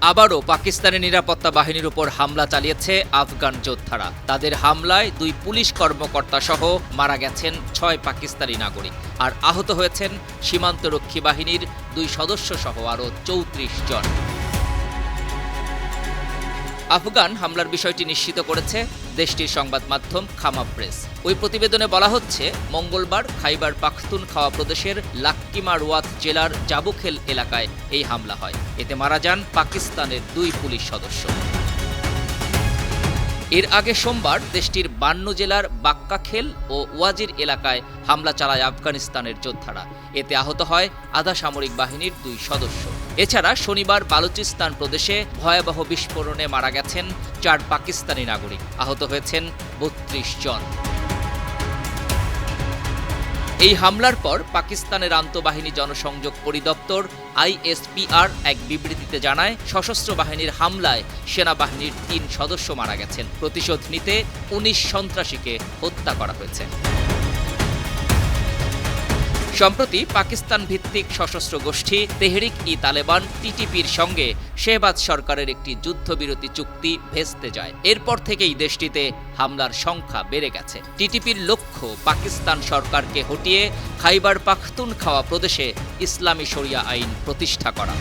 আবারও পাকিস্তানি নিরাপত্তা বাহিনীর উপর হামলা চালিয়েছে আফগান যোদ্ধারা। তাদের হামলায় 2 পুলিশ কর্মকর্তা সহ মারা গেছেন 6 পাকিস্তানি নাগরিক, আর আহত হয়েছেন সীমান্তরক্ষী বাহিনীর 2 সদস্য সহ আরও 34 জন। আফগান হামলার বিষয়টি নিশ্চিত করেছে দেশটির সংবাদ মাধ্যম খামা প্রেস। ওই প্রতিবেদনে বলা হচ্ছে, মঙ্গলবার খাইবার পাখতুনখাওয়া প্রদেশের লাক্কিমা রোয়াত জেলার জাবুখেল এলাকায় এই হামলা হয়। এতে মারা যান পাকিস্তানের 2 পুলিশ সদস্য। এর আগে সোমবার দেশটির 52 জেলার বাক্কাখেল ও ওয়াজির এলাকায় হামলা চালায় আফগানিস্তানের যোদ্ধারা। এতে আহত হয় আধা সামরিক বাহিনীর 2 সদস্য। এছাড়া শনিবার বালুচিস্তান প্রদেশে ভয়াবহ বিস্ফোরণে মারা গেছেন 4 পাকিস্তানি নাগরিক, আহত হয়েছেন 32 জন। এই হামলার পর পাকিস্তানের আন্তঃবাহিনী জনসংযোগ পরিদপ্তর ISPR এক বিবৃতিতে জানায়, সশস্ত্র বাহিনীর হামলায় সেনাবাহিনীর 3 সদস্য মারা গেছেন। প্রতিশোধ নিতে 19 সন্ত্রাসীকে হত্যা করা হয়েছে। সম্প্রতি পাকিস্তান ভিত্তিক সশস্ত্র গোষ্ঠী তেহরিক-ই-তালেবান TTPর সঙ্গে শেহবাজ সরকারের একটি যুদ্ধবিরতি চুক্তি ভেস্তে যায়। এরপর থেকেই দেশটিতে হামলার সংখ্যা বেড়ে গেছে। TTPর লক্ষ্য পাকিস্তান সরকারকে হটিয়ে খাইবার পাখতুনখাওয়া প্রদেশে ইসলামী শরিয়া আইন প্রতিষ্ঠা করা।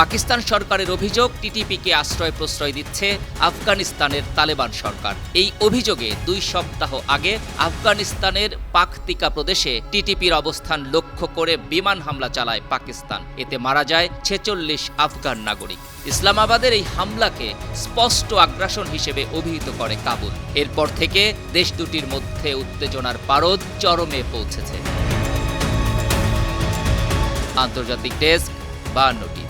পাকিস্তান সরকারের অভিযোগ, TTPকে আশ্রয় প্রশ্রয় দিচ্ছে আফগানিস্তানের তালেবান সরকার। এই অভিযোগে 2 সপ্তাহ আগে আফগানিস্তানের পাকতিকা প্রদেশে TTPর অবস্থান লক্ষ্য করে বিমান হামলা চালায় পাকিস্তান। এতে মারা যায় 46 আফগান নাগরিক। ইসলামাবাদের এই হামলাকে স্পষ্ট আগ্রাসন হিসেবে অভিহিত করে কাবুল। এরপর থেকে দেশ দুটির মধ্যে উত্তেজনার পারদ চরমে পৌঁছেছে। আন্তর্জাতিক ডেস্ক, 52টি।